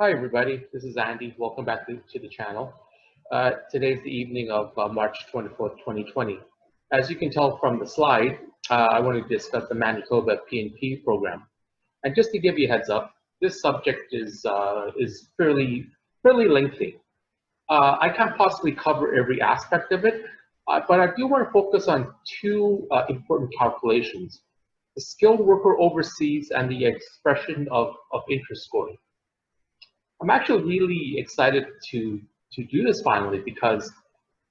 Hi everybody, this is Andy. Welcome back to the channel. Today's the evening of March 24th, 2020. As you can tell from the slide, I want to discuss the Manitoba PNP program. And just to give you a heads up, this subject is fairly lengthy. I can't possibly cover every aspect of it, but I do want to focus on two important calculations: the skilled worker overseas and the expression of interest scoring. I'm actually really excited to do this finally because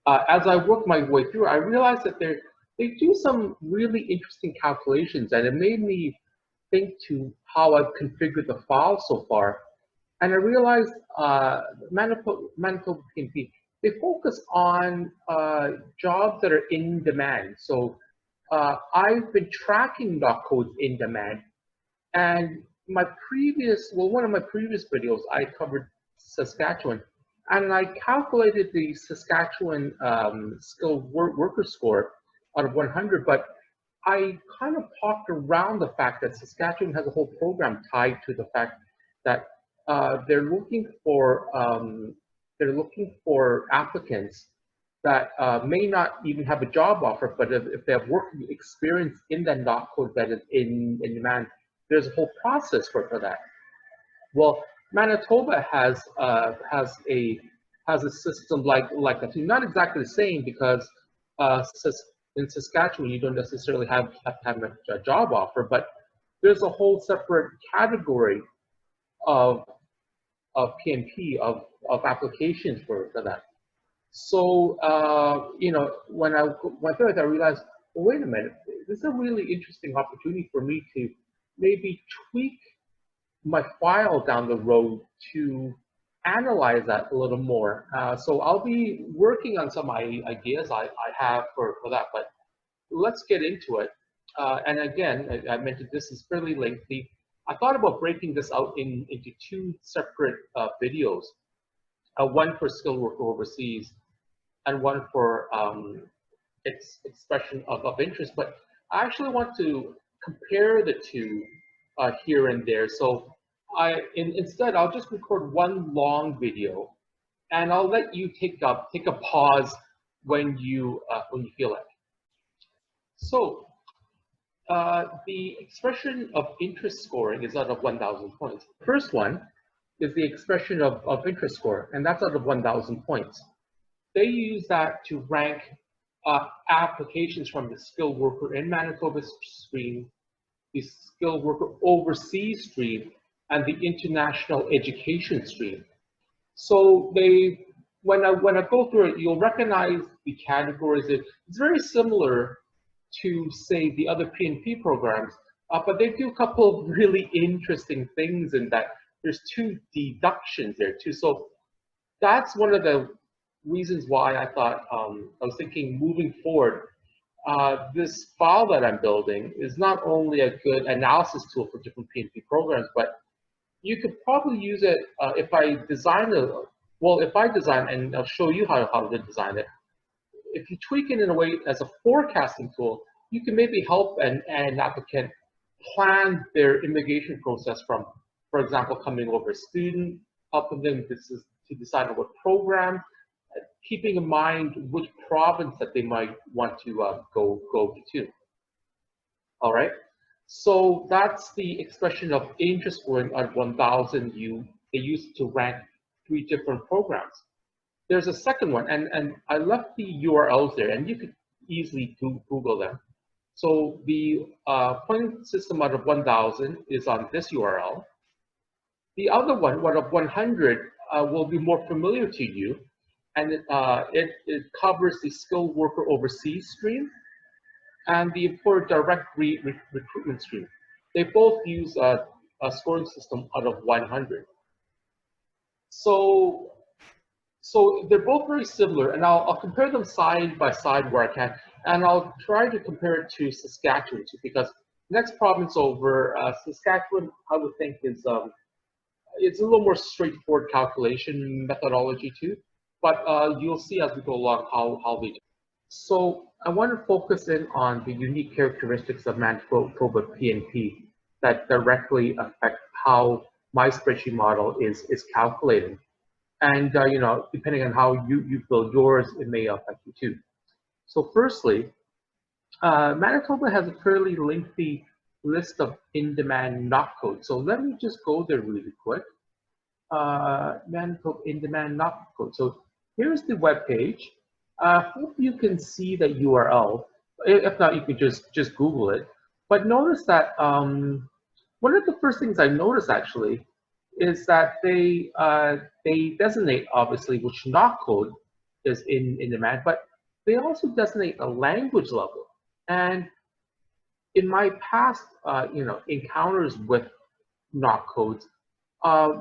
as I work my way through, I realized that they do some really interesting calculations, and it made me think to how I've configured the file so far. And I realized Manitoba PNP, they focus on jobs that are in demand. So I've been tracking dot codes in demand, and one of my previous videos, I covered Saskatchewan, and I calculated the Saskatchewan skilled worker score out of 100, but I kind of talked around the fact that Saskatchewan has a whole program tied to the fact that they're looking for applicants that may not even have a job offer, but if they have working experience in that dot code that is in demand, there's a whole process for that. Well, Manitoba has a system like that. Not exactly the same, because in Saskatchewan you don't necessarily have to have a job offer, but there's a whole separate category of PNP of applications for that. So when I went through it, I realized, well, wait a minute, this is a really interesting opportunity for me to maybe tweak my file down the road to analyze that a little more. So I'll be working on some ideas I have for that, but let's get into it. And again, I mentioned this is fairly lengthy. I thought about breaking this out into two separate videos, one for skilled worker overseas and one for expression of interest. But I actually want to compare the two here and there. So instead, I'll just record one long video, and I'll let you take a pause when you feel it. So the expression of interest scoring is out of 1,000 points. The first one is the expression of interest score, and that's out of 1,000 points. They use that to rank applications from the skilled worker in Manitoba stream, the skilled worker overseas stream, and the international education stream. So when I go through it, you'll recognize the categories. It's very similar to, say, the other PNP programs, but they do a couple of really interesting things in that there's two deductions there too. So that's one of the reasons why I thought, I was thinking moving forward, this file that I'm building is not only a good analysis tool for different PNP programs, but you could probably use it if I design and I'll show you how to design it. If you tweak it in a way as a forecasting tool, you can maybe help an applicant plan their immigration process from, for example, coming over a student, helping them to decide on what program, keeping in mind which province that they might want to go to. All right. So that's the expression of interest scoring at 1,000 they used to rank 3 different programs. There's a second one, and I left the URLs there, and you could easily Google them. So the point system out of 1,000 is on this URL. The other one out of 100, will be more familiar to you, and it covers the skilled worker overseas stream and the employer direct recruitment stream. They both use a scoring system out of 100. So they're both very similar, and I'll compare them side by side where I can, and I'll try to compare it to Saskatchewan too, because next province over, Saskatchewan, I would think is it's a little more straightforward calculation methodology too, but you'll see as we go along how they do. So I want to focus in on the unique characteristics of Manitoba PNP that directly affect how my spreadsheet model is calculating. And you know, depending on how you build yours, it may affect you too. So firstly, Manitoba has a fairly lengthy list of in-demand knock codes. So let me just go there really quick. Manitoba in-demand knock code. So here's the web page. Hope you can see the URL. If not, you can just Google it. But notice that one of the first things I noticed actually is that they designate obviously which knock code is in demand, but they also designate a language level. And in my past, you know, encounters with knock codes,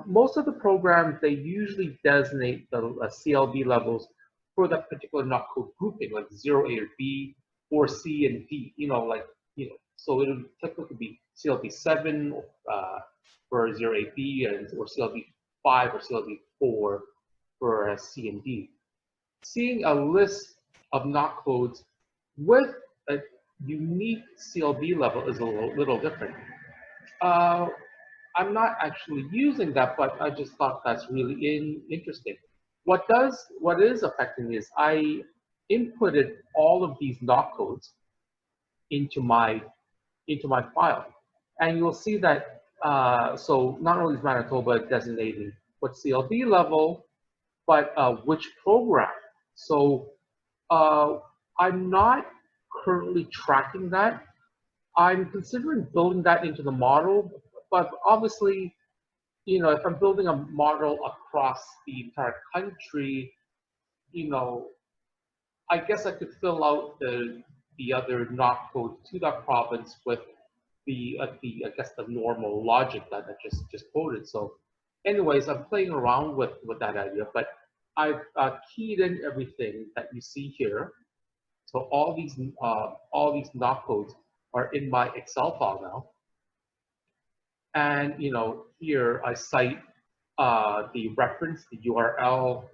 most of the programs, they usually designate the CLB levels for that particular knock code grouping, like 0, A, or B, or C and D, you know, like, you know, so it would typically be CLB 7 for 0, A, B, and, or CLB 5 or CLB 4 for C and D. Seeing a list of knock codes with a unique CLB level is a little different. I'm not actually using that, but I just thought that's really interesting. What is affecting is I inputted all of these knock codes into my file, and you'll see that so not only is Manitoba designating what CLB level, but which program. So I'm not currently tracking that. I'm considering building that into the model, but obviously, you know, if I'm building a model across the entire country, you know, I guess I could fill out the other knock code to that province with the I guess the normal logic that I just quoted. So, anyways, I'm playing around with that idea, but I've keyed in everything that you see here. So all these knock codes are in my Excel file now. And you know, here I cite the reference, the URL,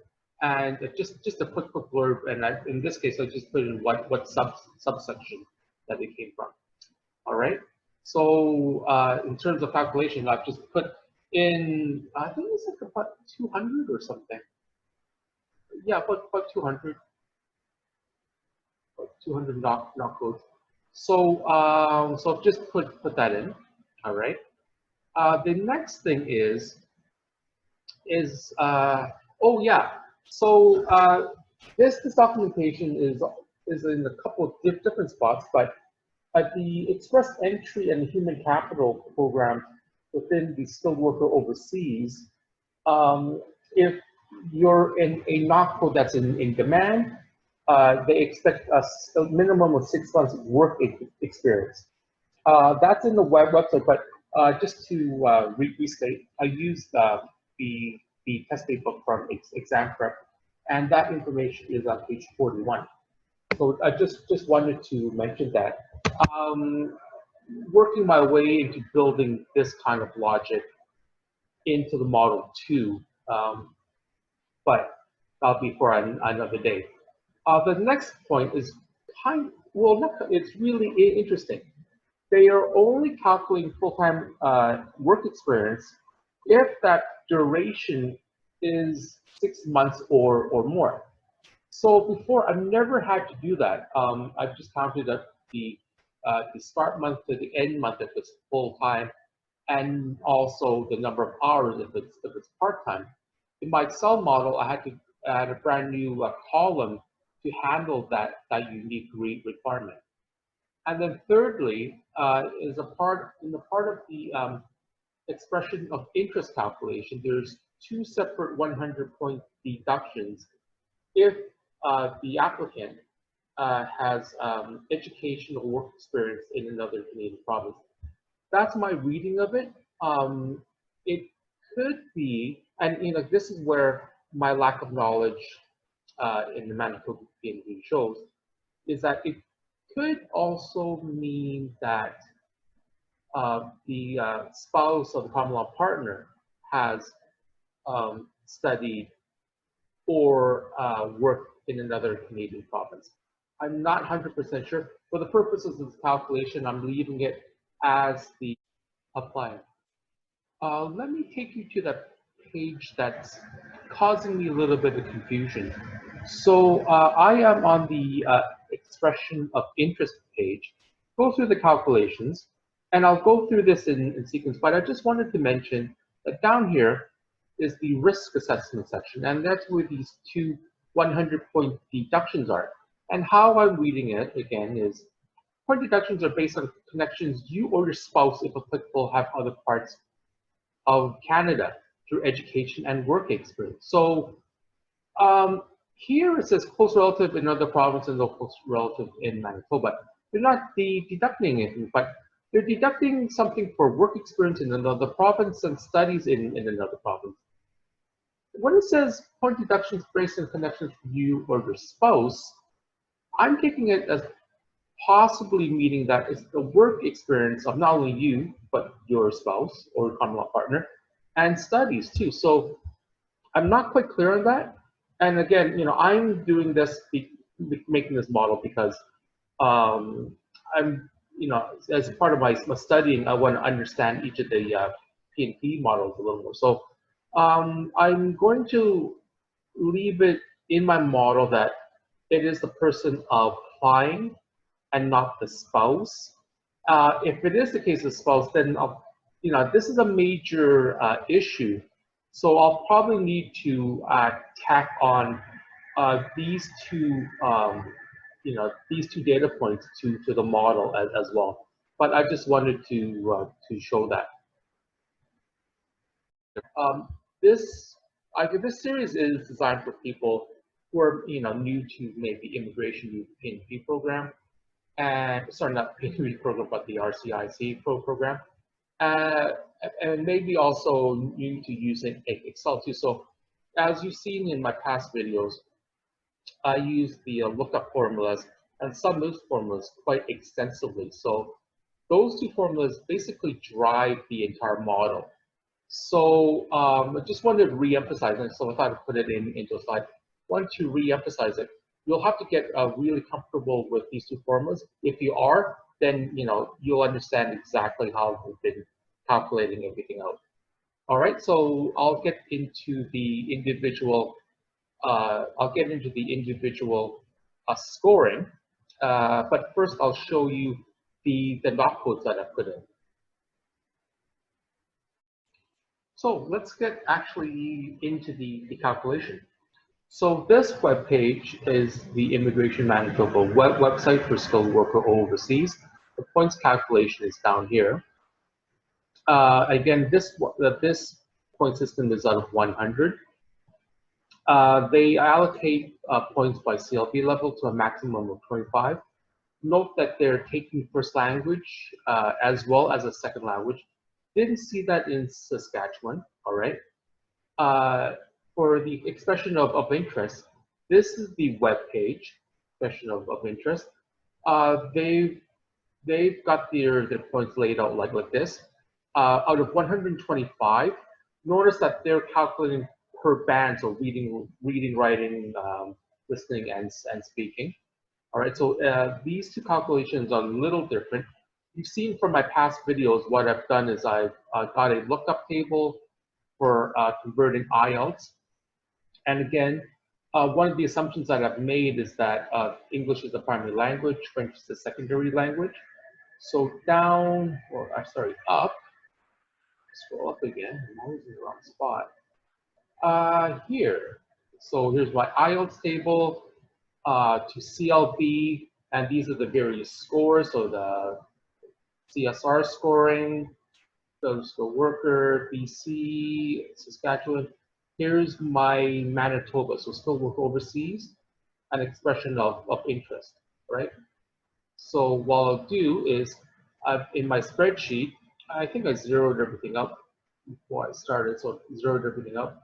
and just a quick blurb. And in this case, I just put in what subsection that it came from. All right. So in terms of calculation, I've just put in, I think it's like about 200 or something. Yeah, about 200. 200 knock codes. So so just put that in. All right. The next thing is oh yeah. So this documentation is in a couple of different spots, but at the Express Entry and Human Capital program within the skilled worker overseas, if you're in a knock code that's in demand, they expect a minimum of 6 months work experience. That's in the website, but just to restate, I used the test date book from Exam Prep, and that information is on page 41. So I just wanted to mention that. Working my way into building this kind of logic into the model too, but that'll be for another day. The next point is it's really interesting. They are only calculating full-time work experience if that duration is 6 months or more. So before, I've never had to do that. I've just counted up the start month to the end month if it's full-time, and also the number of hours if it's part-time. In my Excel model, I had to add a brand new column to handle that unique requirement. And then thirdly, is in the part of the expression of interest calculation, there's 2 separate 100-point deductions if the applicant has educational work experience in another Canadian province. That's my reading of it. It could be, and you know, this is where my lack of knowledge in the Manitoba PNP shows, is that it could also mean that the spouse of the common law partner has studied or worked in another Canadian province. I'm not 100% sure. For the purposes of this calculation, I'm leaving it as the apply. Let me take you to that page that's causing me a little bit of confusion. So I am on the expression of interest page. Go through the calculations, and I'll go through this in sequence, but I just wanted to mention that down here is the risk assessment section, and that's where these two 100-point deductions are. And how I'm reading it, again, is point deductions are based on connections you or your spouse, if applicable, have other parts of Canada through education and work experience. So here it says close relative in other provinces or close relative in Manitoba. They're not deducting anything, but they're deducting something for work experience in another province and studies in another province. When it says point deductions based on connections for you or your spouse, I'm taking it as possibly meaning that it's the work experience of not only you, but your spouse or common law partner, and studies too. So I'm not quite clear on that. And again, I'm doing this, making this model because I'm, as part of my studying, I want to understand each of the PNP models a little more. So I'm going to leave it in my model that it is the person applying and not the spouse. If it is the case of spouse, then this is a major issue. So I'll probably need to tack on these two, these two data points to the model as well. But I just wanted to show that. This series is designed for people who are new to maybe immigration new PNP program, and sorry, not PNP program, but the RCIC program, and maybe also new to using Excel too. So as you've seen in my past videos, I use the lookup formulas and some of those formulas quite extensively. So those two formulas basically drive the entire model. So I just wanted to re-emphasize it. So I thought I'd put it into a slide. I want to re-emphasize it. You'll have to get really comfortable with these two formulas. If you are, then you'll understand exactly how we've been calculating everything out. All right, so I'll get into the individual. Scoring, but first I'll show you the dot codes that I put in. So let's get actually into the calculation. So this web page is the Immigration Manitoba website for skilled worker overseas. The points calculation is down here. Again, this point system is out of 100. They allocate points by CLB level to a maximum of 25. Note that they're taking first language as well as a second language. Didn't see that in Saskatchewan, all right? For the expression of interest, this is the web page, expression of interest. They've got their points laid out like this. Out of 125, notice that they're calculating per band, so reading, writing, listening, and speaking. All right, so these two calculations are a little different. You've seen from my past videos, what I've done is I've got a lookup table for converting IELTS. And again, one of the assumptions that I've made is that English is the primary language, French is the secondary language. So down, or sorry, up, scroll up again, I'm always in the wrong spot. Here, so here's my IELTS table to CLB, and these are the various scores. So the CSR scoring, the skilled worker, BC, Saskatchewan. Here's my Manitoba, so skilled worker overseas, an expression of interest, right? So what I'll do is, in my spreadsheet, I think I zeroed everything up before I started, so zeroed everything up.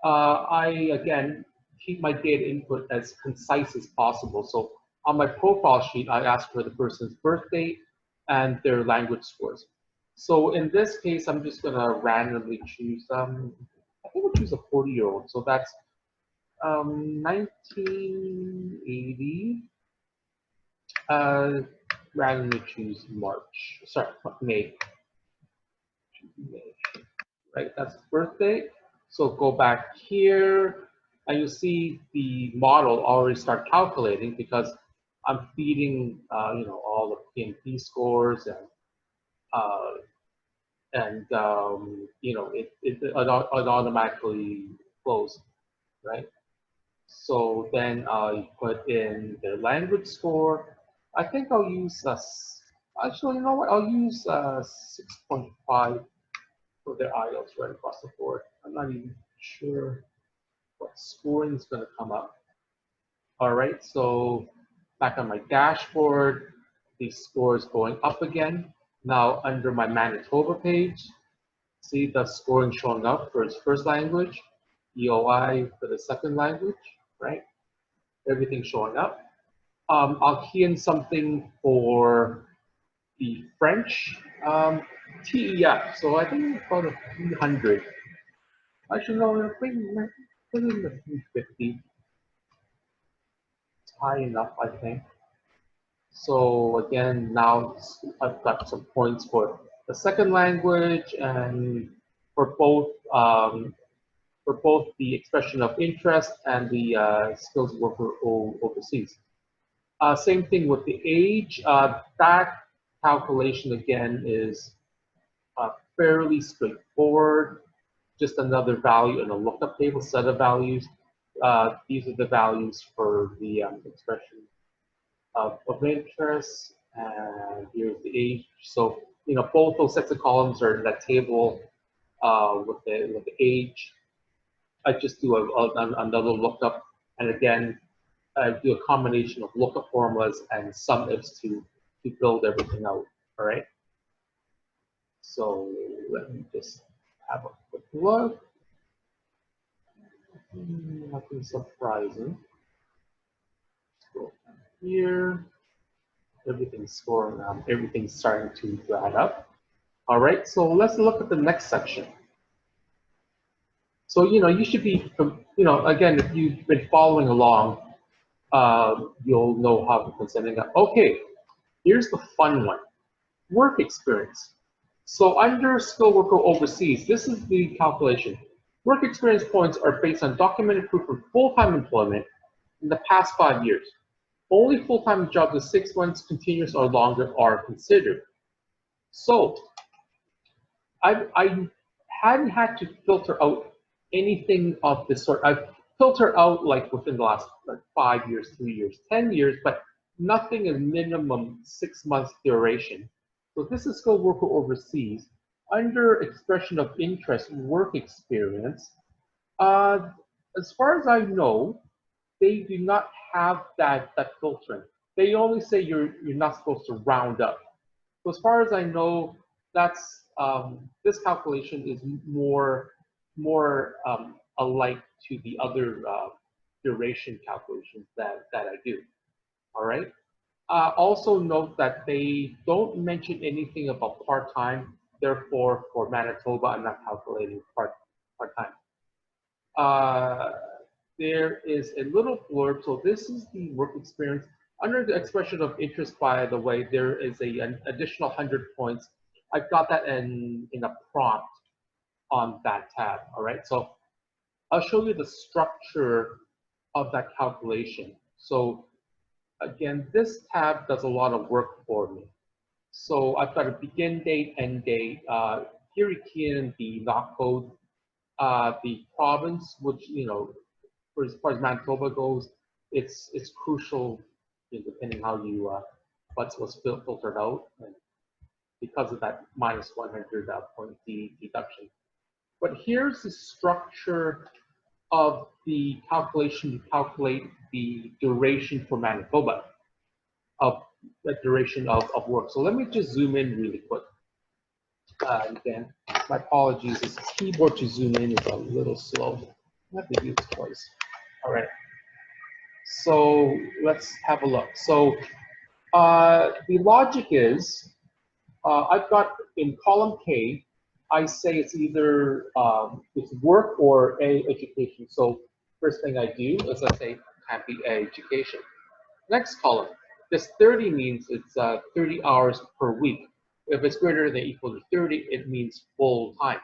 I, again, keep my data input as concise as possible. So on my profile sheet, I ask for the person's birth date and their language scores. So in this case, I'm just gonna randomly choose, I think I'll choose a 40-year-old. So that's 1980. Randomly choose May. right? That's birthday. So go back here, and you see the model already start calculating because I'm feeding, all the PNP scores uh, it automatically flows, right? So then I put in the language score. I think I'll use actually, you know what? I'll use 6.5 for their IELTS right across the board. I'm not even sure what scoring is going to come up. All right, so back on my dashboard, the score is going up again. Now under my Manitoba page, see the scoring showing up for its first language, EOI for the second language, right? Everything showing up. I'll key in something for the French TEF. So I think it's about a 300. Actually, no, put in the 350. It's high enough, I think. So again, now I've got some points for the second language and for both the expression of interest and the skills worker overseas. Same thing with the age. That calculation again is fairly straightforward. Just another value in a lookup table, set of values. These are the values for the expression of interest, and here's the age. So both those sets of columns are in that table with the age. I just do another lookup, and again, I do a combination of lookup formulas and sum ifs to build everything out. All right. So let me just have a quick look. Nothing surprising. Scroll down here. Everything's scoring. Everything's starting to add up. All right. So let's look at the next section. So you should be, again, if you've been following along, you'll know how to put something up. Okay. Here's the fun one. Work experience. So under skilled worker overseas, this is the calculation. Work experience points are based on documented proof of full-time employment in the past 5 years. Only full-time jobs with 6 months continuous or longer are considered. So I hadn't had to filter out anything of this sort. I've filtered out like within the last 5 years, 3 years, 10 years, but nothing in minimum 6 months duration. So this is skilled worker overseas. Under expression of interest, work experience, as far as I know, they do not have that filtering. They only say you're not supposed to round up. So as far as I know, that's this calculation is more alike to the other duration calculations that I do. All right. Also note that they don't mention anything about part-time. Therefore, for Manitoba, I'm not calculating part-time. There is a little blurb. So this is the work experience. Under the expression of interest, by the way, there is an additional 100 points. I've got that in a prompt on that tab. All right. So I'll show you the structure of that calculation. So again, this tab does a lot of work for me. So I've got a begin date, end date. Here you key in the NOC code, the province, which for as far as Manitoba goes, it's crucial, depending how you what's filtered out, and because of that minus 100 point deduction. But here's the structure of the calculation to calculate the duration for Manitoba, of the duration of work. So let me just zoom in really quick. Again, my apologies, this keyboard to zoom in is a little slow. I have to do this twice. All right. So let's have a look. So the logic is, I've got in column K, I say it's either it's work or education. So first thing I do is I say happy education. Next column, this 30 means it's 30 hours per week. If it's greater than or equal to 30, it means full time.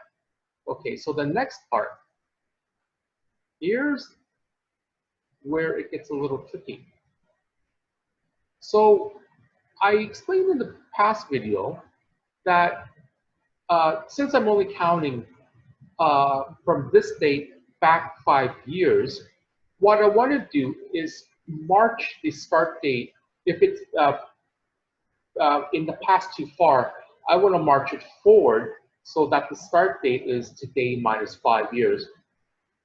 Okay, so the next part, here's where it gets a little tricky. So I explained in the past video that since I'm only counting from this date back 5 years, what I want to do is march the start date. If it's in the past too far, I want to march it forward so that the start date is today minus 5 years.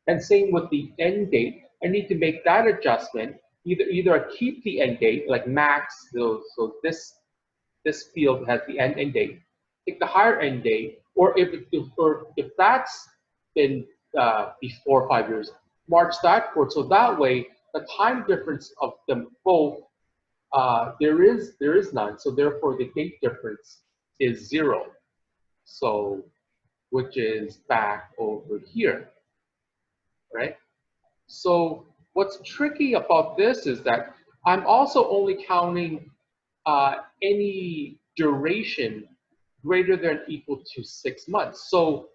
And same with the end date. I need to make that adjustment. Either I keep the end date, like max, so this field has the end date, take the higher end date, or if that's been before 5 years, march that forward. So that way, the time difference of them both, there is none. So therefore, the date difference is 0. So which is back over here, right? So what's tricky about this is that I'm also only counting any duration greater than or equal to 6 months. So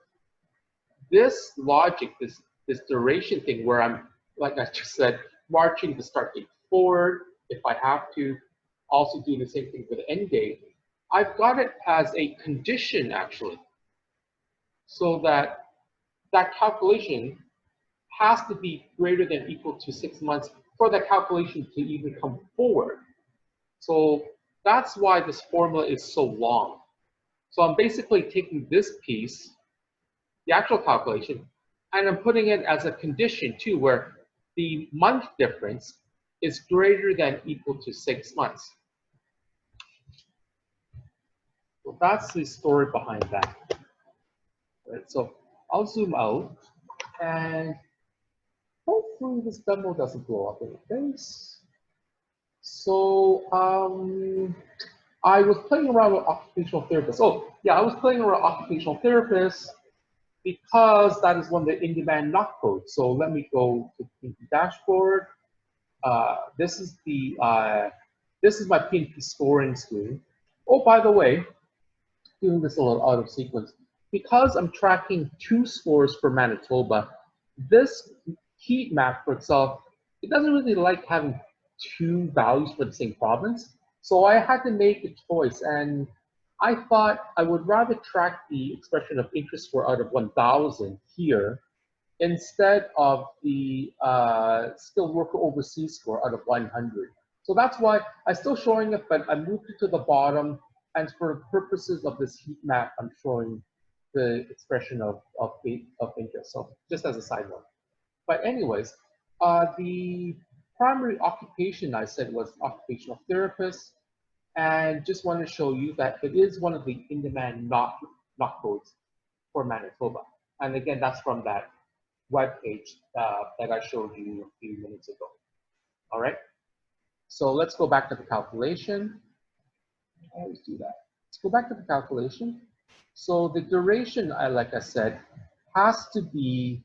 this logic, this duration thing where I'm, like I just said, marching the start date forward, if I have to, also do the same thing for the end date, I've got it as a condition actually, so that that calculation has to be greater than or equal to 6 months for that calculation to even come forward. So that's why this formula is so long. So I'm basically taking this piece, the actual calculation, and I'm putting it as a condition too, where the month difference is greater than or equal to 6 months. So that's the story behind that. Right, so I'll zoom out, and hopefully this demo doesn't blow up in the face. So I was playing around with occupational therapists. Oh, yeah, I was playing around with occupational therapists because that is one of the in-demand knock codes. So let me go to the PNP dashboard. This is my PNP scoring screen. Oh, by the way, doing this a little out of sequence, because I'm tracking 2 scores for Manitoba, this heat map for itself, it doesn't really like having 2 values for the same province. So I had to make a choice, and I thought I would rather track the expression of interest score out of 1,000 here instead of the skilled worker overseas score out of 100. So that's why I'm still showing it, but I moved it to the bottom. And for the purposes of this heat map, I'm showing the expression of interest. So just as a side note. But anyways, the primary occupation I said was occupational therapist, and just want to show you that it is one of the in-demand knock codes for Manitoba. And again, that's from that web page that I showed you a few minutes ago. All right. So let's go back to the calculation. I always do that. Let's go back to the calculation. So the duration, like I said, has to be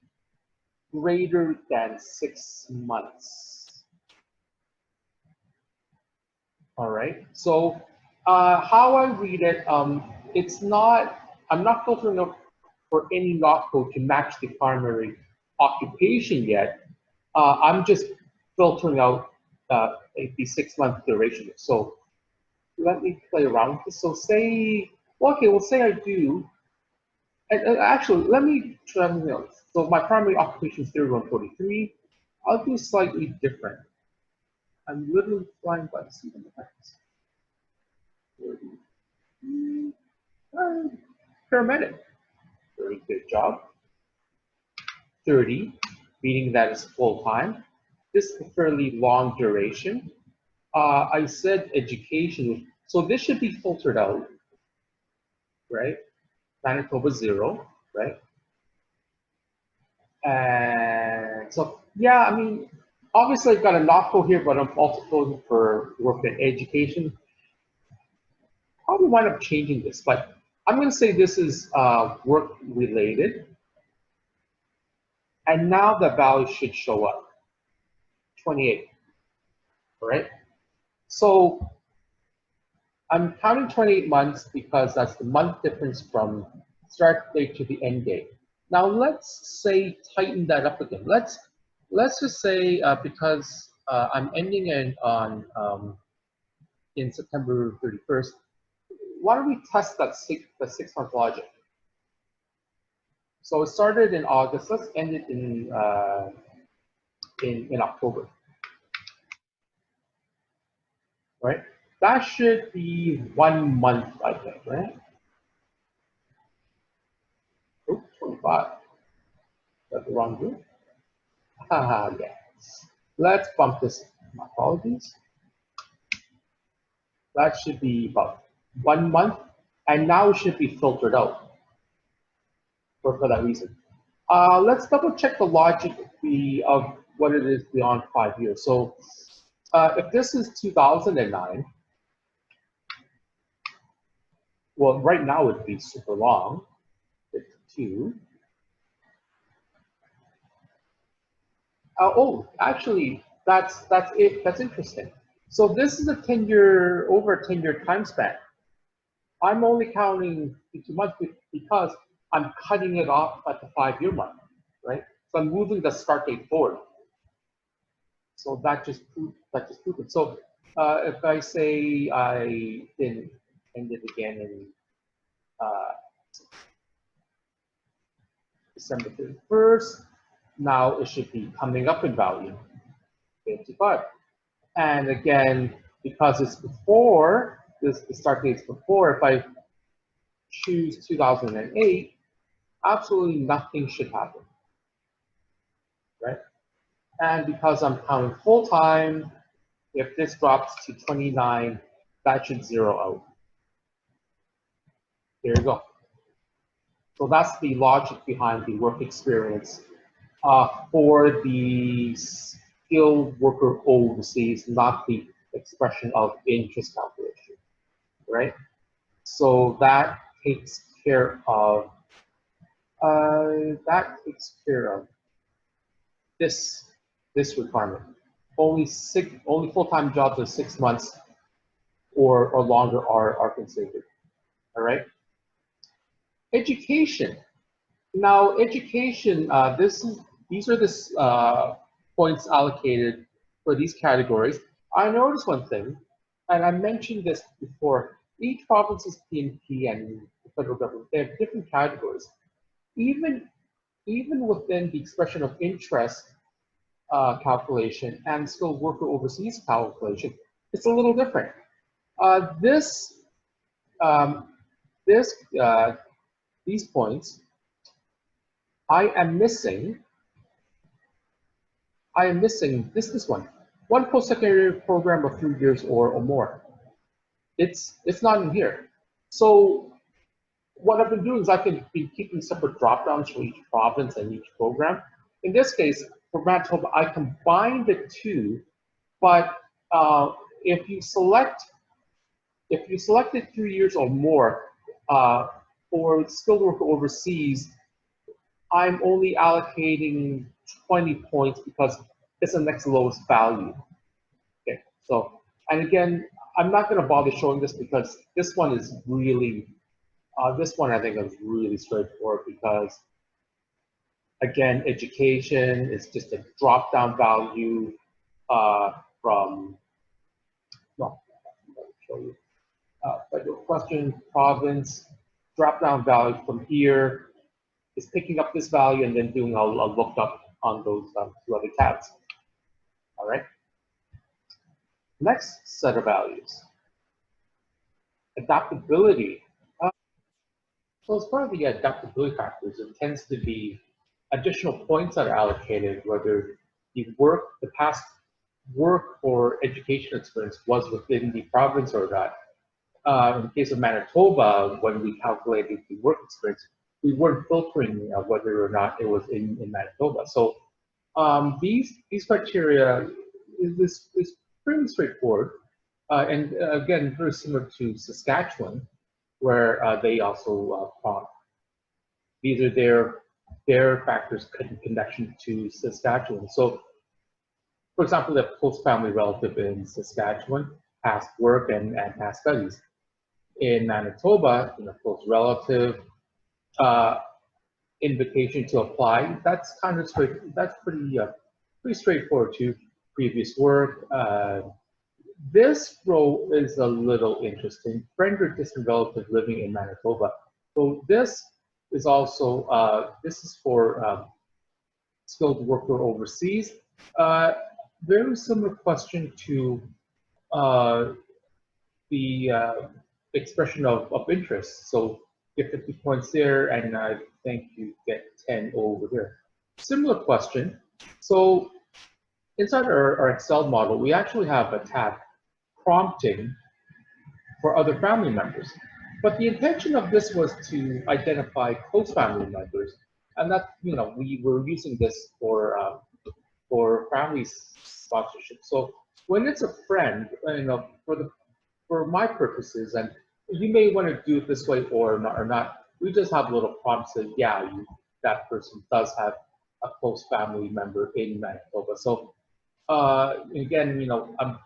greater than 6 months. All right. So how I read it, it's not. I'm not filtering up for any knock code to match the primary occupation yet. I'm just filtering out the 6-month duration. So let me play around with this. So say, well, okay, we'll say I do. And actually, let me try something else. So my primary occupation is 3143. I'll do slightly different. I'm literally flying by the seat of my pants. Paramedic. Very good job. 30, meaning that it's full time. This is a fairly long duration. I said education, so this should be filtered out, right? Manitoba 0, right? And so, yeah, I mean, obviously I've got a knock code here, but I'm also coding for work in education. Probably wind up changing this, but I'm going to say this is work related. And now the value should show up, 28, all right? So I'm counting 28 months because that's the month difference from start date to the end date. Now let's say tighten that up again. Let's just say because I'm ending in September 31st, why don't we test that the 6-month logic? So it started in August. Let's end it in October, right? That should be 1 month, I think, right? Oops, 25. That's the wrong group. Haha, yeah. Let's bump this. My apologies. That should be about 1 month, and now it should be filtered out for that reason. Let's double check the logic of what it is beyond 5 years. So if this is 2009, well, right now it'd be super long, 52. Oh, actually, that's it. That's interesting. So this is over a 10-year time span. I'm only counting 2 months because I'm cutting it off at the 5-year mark, right? So I'm moving the start date forward. So that just proved it. So if I say I then end it again in December 31st, now it should be coming up in value, 55. And again, because it's before, the start date's before, if I choose 2008, absolutely nothing should happen, right? And because I'm counting full time, if this drops to 29, that should zero out. There you go. So that's the logic behind the work experience for the skilled worker overseas, not the expression of interest calculation, right? So that takes care of this requirement. Only full-time jobs of 6 months or longer are considered. All right. Education. Now, education. These are the points allocated for these categories. I noticed one thing, and I mentioned this before. Each province's PNP and the federal government, they have different categories. Even within the expression of interest calculation and skilled worker overseas calculation, it's a little different. Um, these points, I am missing this one. One post-secondary program of 3 years or more. It's not in here. So what I've been doing is I've been keeping separate drop-downs for each province and each program. In this case, for Manitoba, I combined the two, but if you selected 3 years or more for skilled worker overseas, I'm only allocating 20 points because it's the next lowest value. Okay, so, and again, I'm not going to bother showing this because this one is really, this one I think is really straightforward because, again, education is just a drop-down value from, no, I'm going to show you. Federal question, province, drop-down value from here is picking up this value and then doing a lookup on those 2 other tabs. All right. Next set of values, adaptability. So as part of the adaptability factors, it tends to be additional points that are allocated, whether the past work or education experience was within the province or not. In the case of Manitoba, when we calculated the work experience, we weren't filtering whether or not it was in Manitoba. So these criteria is pretty straightforward, and again, very similar to Saskatchewan, where they also prompt. These are their factors in connection to Saskatchewan. So, for example, the close family relative in Saskatchewan, past work and past studies. In Manitoba, close relative, invitation to apply. That's kind of straight. That's pretty straightforward too. Previous work. This row is a little interesting. Friend or distant relative living in Manitoba. So this is also this is for skilled worker overseas. Very similar question to the expression of interest. So get 50 points there, and I think you get 10 over there. Similar question. So inside our Excel model, we actually have a tab prompting for other family members. But the intention of this was to identify close family members, and that, you know, we were using this for family sponsorship. So when it's a friend, you know, for my purposes, and you may want to do it this way or not, we just have a little prompt saying, yeah, that person does have a close family member in Manitoba. So again, you know, I'm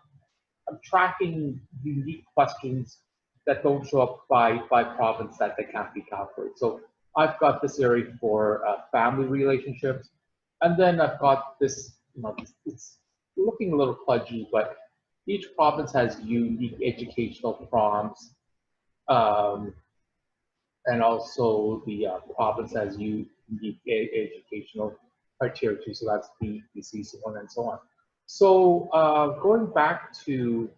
tracking unique questions that don't show up by province that they can't be calculated. So I've got this area for family relationships, and then I've got this, you know, it's looking a little pudgy, but each province has unique educational prompts, and also the province has unique educational criteria too. So that's the CEC one and so on. So going back to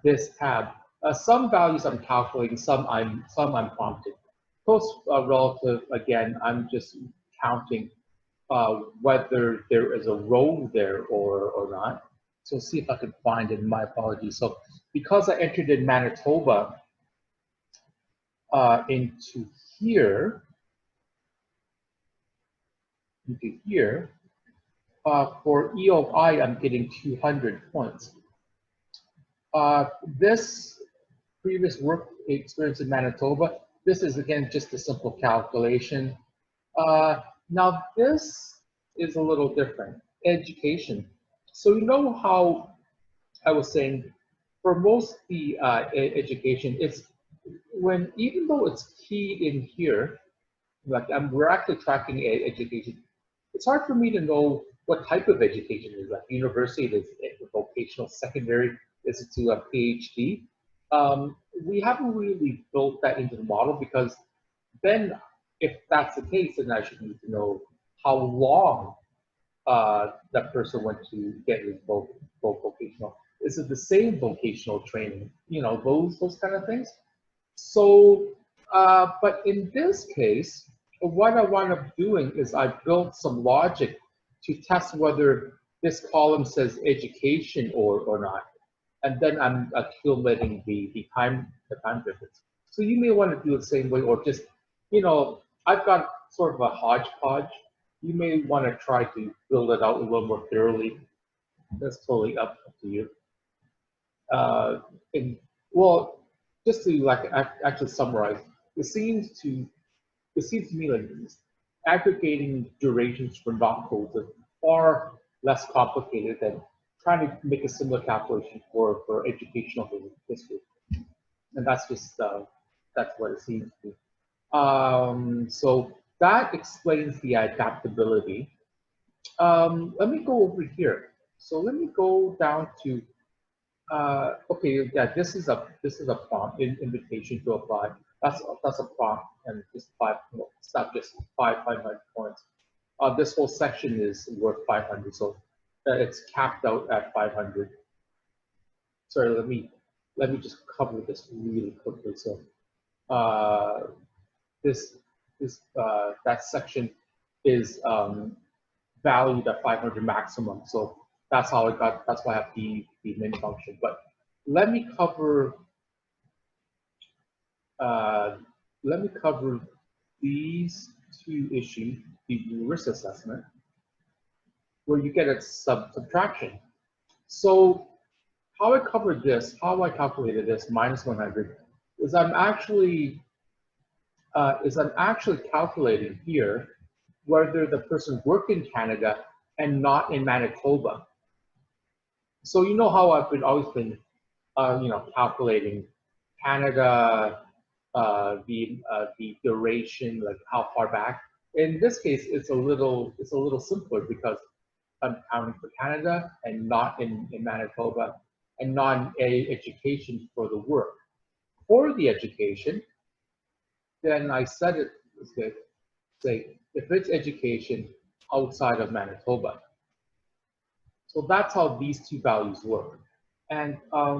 this tab, some values I'm calculating, some I'm prompting. Close relative, again, I'm just counting whether there is a row there or not. So see if I can find it. My apologies. So because I entered in Manitoba into here, for EOI, I'm getting 200 points. This previous work experience in Manitoba, this is again just a simple calculation. Now this is a little different. Education. So you know how I was saying, for most the education, it's when, even though it's keyed in here, like we're actually tracking education, it's hard for me to know what type of education is. Like university, is it vocational, secondary, is it to a PhD? We haven't really built that into the model, because then if that's the case, then I should need to know how long that person went to get his vocational. Is it the same vocational training? You know, those kind of things. So, but in this case, what I wind up doing is I built some logic to test whether this column says education or not. And then I'm accumulating the time difference. So you may want to do it the same way, or just, you know, I've got sort of a hodgepodge. You may want to try to build it out a little more thoroughly. That's totally up to you. And well, just to like actually summarize, it seems to me like aggregating durations for not codes is far less complicated than trying to make a similar calculation for educational history. And that's just that's what it seems to be. So that explains the adaptability. Let me go over here. So let me go down to okay, yeah, this is a prompt, invitation to apply. That's a prompt, and just it's not just 500 points. This whole section is worth 500, so it's capped out at 500. Sorry, let me just cover this really quickly. So that section is valued at 500 maximum. So that's how I got. That's why I have the min function. But let me cover. Let me cover these two issues: the risk assessment, where you get a subtraction. So how I covered this, how I calculated this minus 100, is I'm actually calculating here whether the person worked in Canada and not in Manitoba. So you know how I've always been, you know, calculating Canada, the duration, like how far back. In this case, it's a little simpler because I'm counting for Canada and not in Manitoba, and not a education for the work. For the education, then I set it as good, say, if it's education outside of Manitoba. So that's how these two values work. And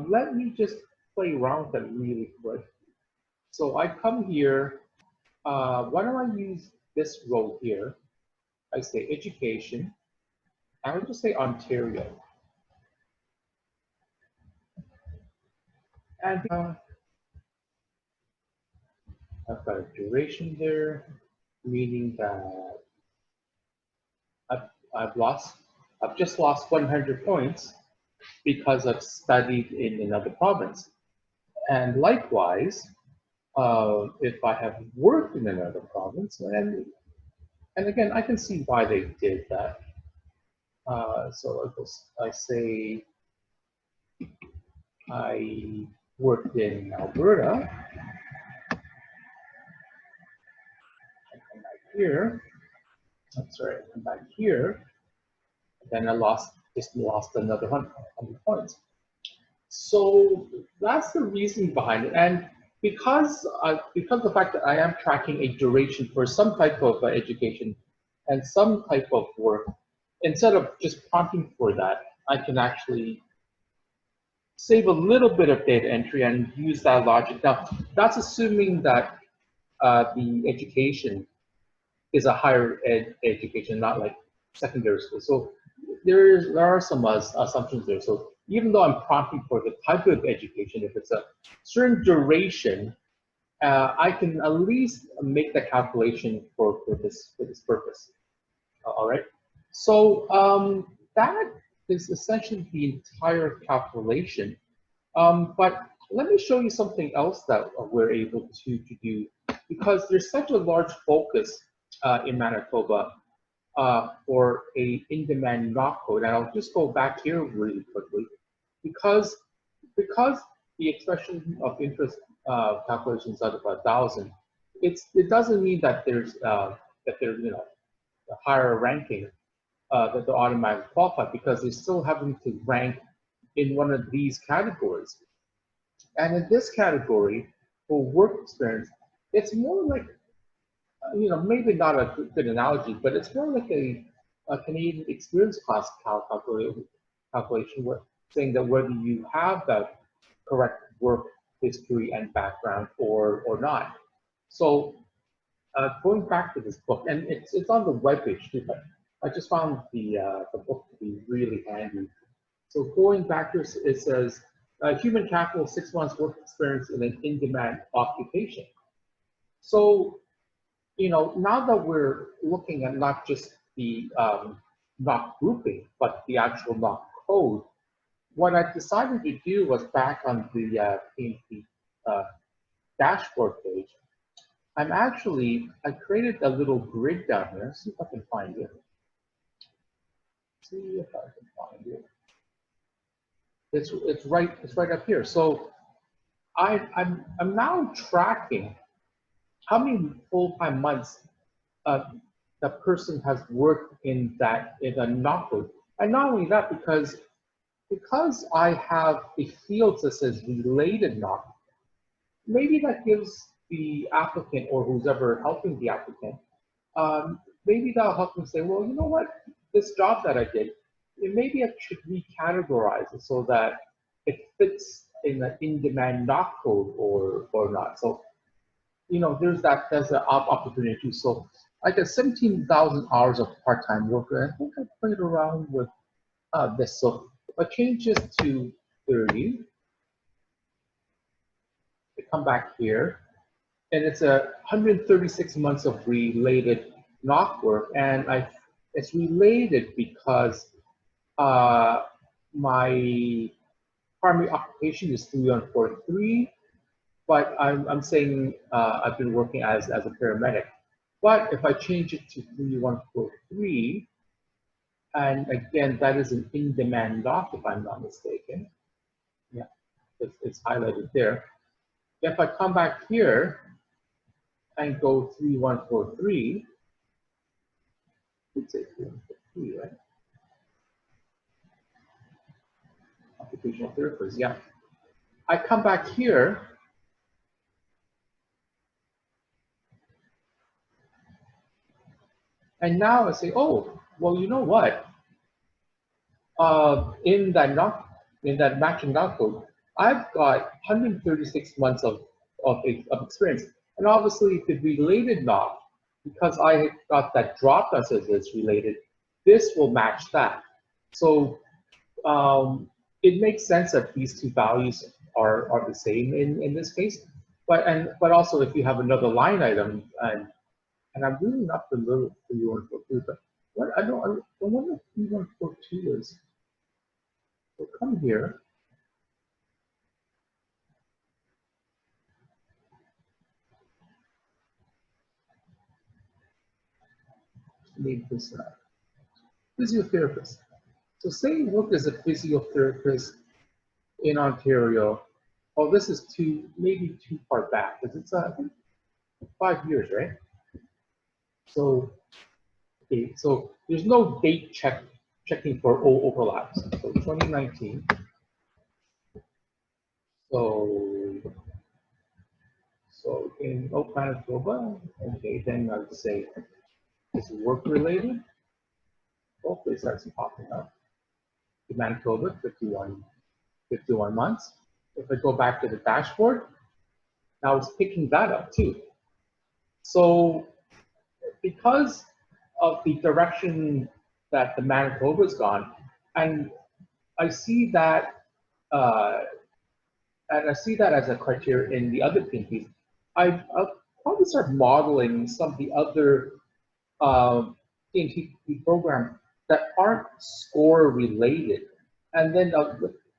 let me just play around with that really quick. So I come here, why don't I use this row here? I say education, and I'll just say Ontario. And I've got a duration there, meaning that I've just lost 100 points because I've studied in another province. And likewise, if I have worked in another province, and again, I can see why they did that. So I say I worked in Alberta. I come back here. I'm sorry, I come back here. Then I just lost another 100 points. So that's the reason behind it. And because of the fact that I am tracking a duration for some type of education and some type of work, instead of just prompting for that, I can actually save a little bit of data entry and use that logic. Now, that's assuming that the education is a higher ed education, not like secondary school. So there are some assumptions there. So even though I'm prompting for the type of education, if it's a certain duration, I can at least make the calculation for this purpose. All right. So that is essentially the entire calculation. But let me show you something else that we're able to do, because there's such a large focus in Manitoba for a in-demand knock code. And I'll just go back here really quickly, because the expression of interest calculations out of 1,000, it doesn't mean that there's a higher ranking that they're automatically qualified, because they're still having to rank in one of these categories. And in this category, for work experience, it's more like, maybe not a good analogy, but it's more like a Canadian experience class calculation, where saying that whether you have that correct work history and background or not. So going back to this book, and it's on the webpage too, but I just found the book to be really handy. So going back to it says, human capital, 6 months work experience in an in-demand occupation. So, now that we're looking at not just the knock grouping, but the actual knock code, what I decided to do was, back on the PNP dashboard page, I created a little grid down here. See if I can find it. It's right up here. So I'm now tracking how many full-time months the person has worked in a knock code. And not only that, because I have a field that says related knock, maybe that gives the applicant, or who's ever helping the applicant, maybe that'll help them say, well, you know what, this job that I did, maybe I should recategorize it so that it fits in an in-demand knock code or not. So, there's an opportunity too. So I got 17,000 hours of part-time work, and I think I played around with this. So if I change this to 30, I come back here, and it's 136 months of related knock work, and it's related because my primary occupation is 3143, but I'm saying I've been working as a paramedic. But if I change it to 3143, and again, that is an in-demand knock, if I'm not mistaken. Yeah, it's highlighted there. If I come back here and go 3143, Let's say 3, right? Occupational therapist, yeah. I come back here, and now I say, oh, well, you know what? In that matching not code, I've got 136 months of experience, and obviously the related knock, because I got that drop that says it's related, this will match that. So it makes sense that these two values are the same in this case. But also if you have another line item, and I'm really not familiar with E142, but what I wonder if E142 is. So come here. Name this physiotherapist. So say you work as a physiotherapist in Ontario. Oh, this is maybe too far back because it's I think 5 years, right? So okay, so there's no date checking for overlaps. So 2019. So in Manitoba, okay, then I would say it's work related. Hopefully it starts popping up. In Manitoba, 51 months. If I go back to the dashboard, now it's picking that up too. So because of the direction that the Manitoba's gone, and I see that as a criteria in the other PNPs, I'll probably start modeling some of the other PNP programs that aren't score related, and then I'll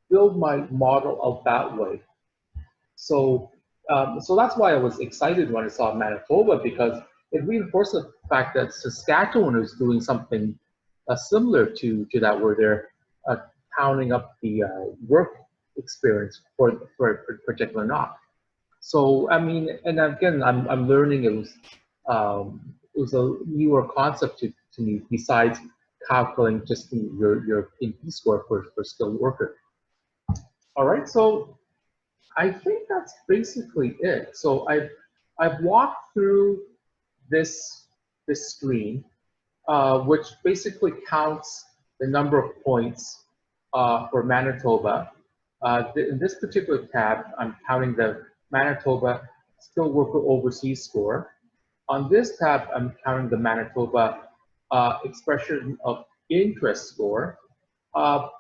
build my model out that way. So, so that's why I was excited when I saw Manitoba, because it reinforced the fact that Saskatchewan is doing something similar to that, where they're counting up the work experience for a particular knock. So I mean, and again, I'm learning it was a newer concept to me besides calculating just your PNP score for skilled worker. All right, so I think that's basically it. So I've walked through this screen, which basically counts the number of points for Manitoba. In this particular tab, I'm counting the Manitoba skilled worker overseas score. On this tab, I'm counting the Manitoba expression of interest score.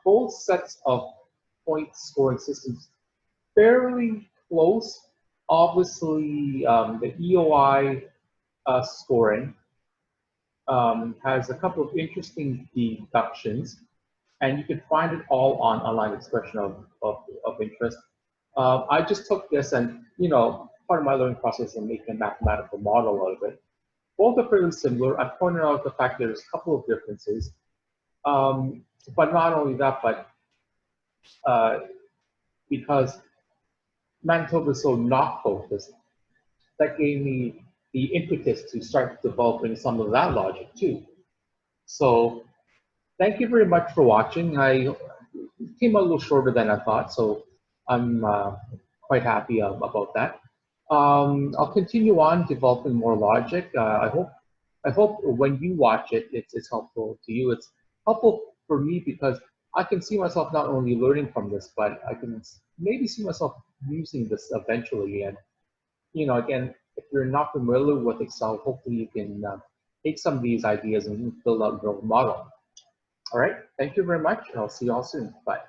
Both sets of point scoring systems fairly close. Obviously, the EOI scoring has a couple of interesting deductions, and you can find it all on online expression of interest. I just took this and, part of my learning process and making a mathematical model out of it. Both are fairly similar. I pointed out the fact there's a couple of differences. But not only that, but because Manitoba is so not focused, that gave me the impetus to start developing some of that logic too. So thank you very much for watching. I came a little shorter than I thought, so I'm quite happy about that. I'll continue on developing more logic. I hope when you watch it, it's helpful to you. It's helpful for me because I can see myself not only learning from this, but I can maybe see myself using this eventually. And again, if you're not familiar with Excel, hopefully you can take some of these ideas and build out your own model. All right, thank you very much, and I'll see you all soon. Bye.